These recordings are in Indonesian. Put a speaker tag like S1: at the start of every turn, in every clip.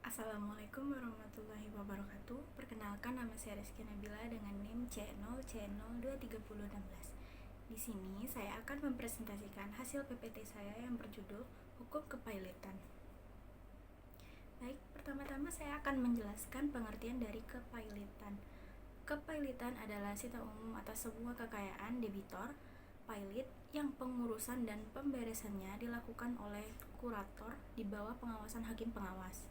S1: Assalamualaikum warahmatullahi wabarakatuh. Perkenalkan, nama saya Rizky Nabila dengan NIM C0C023016. Di sini saya akan mempresentasikan hasil PPT saya yang berjudul Hukum Kepailitan. Baik, pertama-tama saya akan menjelaskan pengertian dari kepailitan. Kepailitan adalah sita umum atas sebuah kekayaan debitor pailit yang pengurusan dan pemberesannya dilakukan oleh kurator di bawah pengawasan hakim pengawas.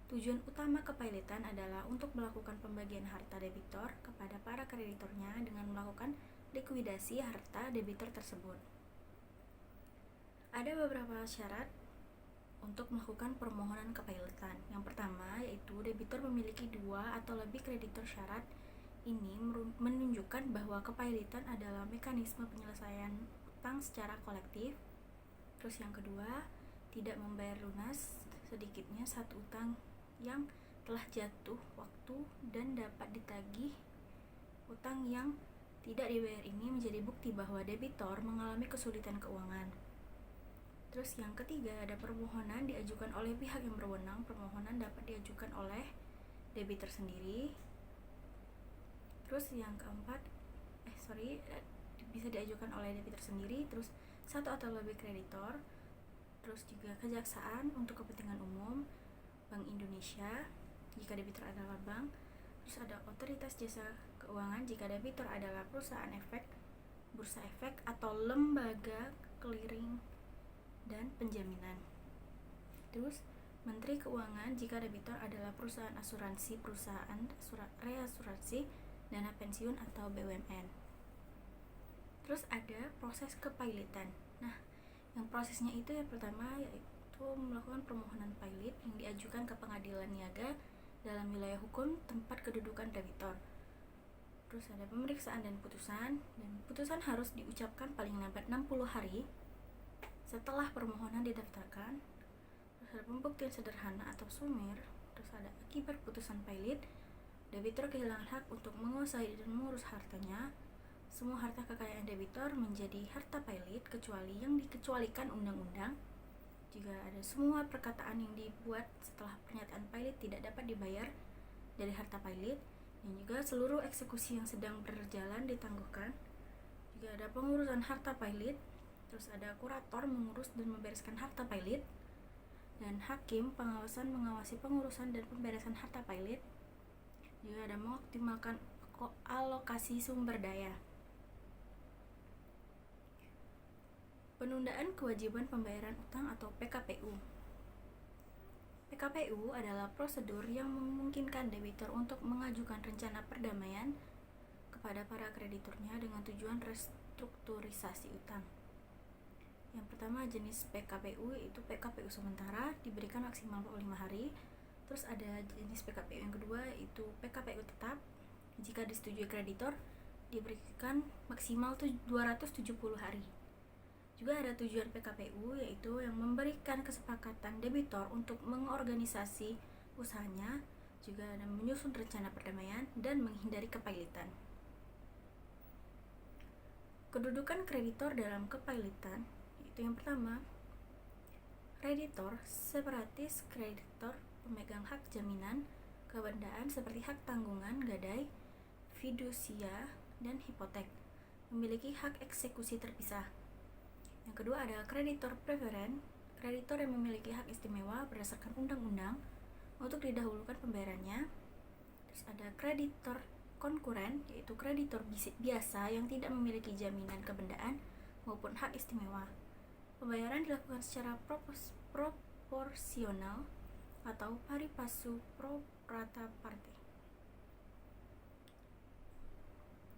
S1: Tujuan utama kepailitan adalah untuk melakukan pembagian harta debitor kepada para kreditornya dengan melakukan likuidasi harta debitor tersebut. Ada beberapa syarat untuk melakukan permohonan kepailitan. Yang pertama yaitu debitor memiliki 2 atau lebih kreditor. Syarat ini menunjukkan bahwa kepailitan adalah mekanisme penyelesaian utang secara kolektif. Terus yang kedua, tidak membayar lunas sedikitnya satu utang yang telah jatuh waktu dan dapat ditagih. Utang yang tidak dibayar ini menjadi bukti bahwa debitor mengalami kesulitan keuangan. Terus yang ketiga, ada permohonan diajukan oleh pihak yang berwenang. Permohonan dapat diajukan oleh debitor sendiri. Terus yang keempat, bisa diajukan oleh debitor sendiri. Terus satu atau lebih kreditor. Terus juga kejaksaan untuk kepentingan umum, Bank Indonesia jika debitor adalah bank. Terus ada otoritas jasa keuangan jika debitor adalah perusahaan efek, bursa efek atau lembaga clearing dan penjaminan. Terus Menteri Keuangan jika debitor adalah perusahaan asuransi, perusahaan reasuransi, dana pensiun atau BUMN. Terus ada proses kepailitan. Nah, yang prosesnya itu yang pertama yaitu melakukan permohonan pailit yang diajukan ke pengadilan niaga dalam wilayah hukum tempat kedudukan debitor. Terus ada pemeriksaan dan putusan harus diucapkan paling lambat 60 hari setelah permohonan didaftarkan. Terus ada pembuktian sederhana atau sumir. Terus ada akibat putusan pailit, debitor kehilangan hak untuk menguasai dan mengurus hartanya. Semua harta kekayaan debitor menjadi harta pailit kecuali yang dikecualikan undang-undang. Jika ada semua perkataan yang dibuat setelah pernyataan pailit tidak dapat dibayar dari harta pailit, dan juga seluruh eksekusi yang sedang berjalan ditangguhkan. Jika ada pengurusan harta pailit, terus ada kurator mengurus dan membereskan harta pailit, dan hakim pengawasan mengawasi pengurusan dan pemberesan harta pailit. Jika ada mengoptimalkan alokasi sumber daya. Penundaan kewajiban pembayaran utang atau PKPU. PKPU adalah prosedur yang memungkinkan debitor untuk mengajukan rencana perdamaian kepada para kreditornya dengan tujuan restrukturisasi utang. Yang pertama jenis PKPU yaitu PKPU sementara diberikan maksimal 45 hari. Terus ada jenis PKPU yang kedua yaitu PKPU tetap. Jika disetujui kreditor diberikan maksimal 270 hari. Juga ada tujuan PKPU yaitu yang memberikan kesepakatan debitor untuk mengorganisasi usahanya, juga ada menyusun rencana perdamaian dan menghindari kepailitan. Kedudukan kreditor dalam kepailitan yaitu yang pertama, kreditor separatis kreditor pemegang hak jaminan kebendaan seperti hak tanggungan, gadai, fidusia, dan hipotek, memiliki hak eksekusi terpisah. Yang kedua ada kreditor preferen, kreditor yang memiliki hak istimewa berdasarkan undang-undang untuk didahulukan pembayarannya. Terus ada kreditor konkuren, yaitu kreditor biasa yang tidak memiliki jaminan kebendaan maupun hak istimewa. Pembayaran dilakukan secara proporsional atau pari passu pro rata parte.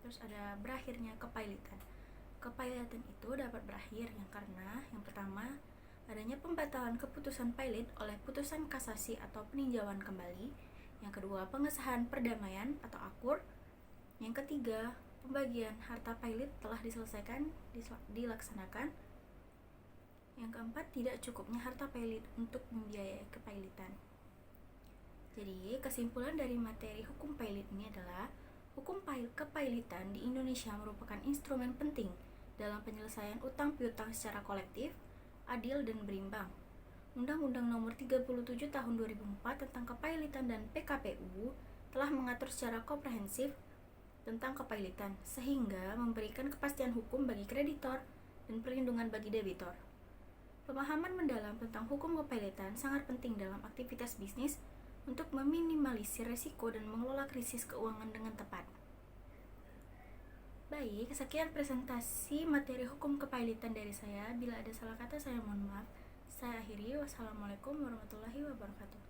S1: Terus ada berakhirnya kepailitan. Kepailitan itu dapat berakhir karena yang pertama, adanya pembatalan keputusan pailit oleh putusan kasasi atau peninjauan kembali. Yang kedua, pengesahan perdamaian atau akur. Yang ketiga, pembagian harta pailit telah dilaksanakan. Yang keempat, tidak cukupnya harta pailit untuk membiayai kepailitan. Jadi, kesimpulan dari materi hukum pailit ini adalah hukum kepailitan di Indonesia merupakan instrumen penting dalam penyelesaian utang piutang secara kolektif, adil, dan berimbang. Undang-Undang Nomor 37 Tahun 2004 tentang Kepailitan dan PKPU telah mengatur secara komprehensif tentang kepailitan, sehingga memberikan kepastian hukum bagi kreditor dan perlindungan bagi debitor. Pemahaman mendalam tentang hukum kepailitan sangat penting dalam aktivitas bisnis untuk meminimalisir risiko dan mengelola krisis keuangan dengan tepat. Baik, sekian presentasi materi hukum kepailitan dari saya. Bila ada salah kata, saya mohon maaf. Saya akhiri. Wassalamualaikum warahmatullahi wabarakatuh.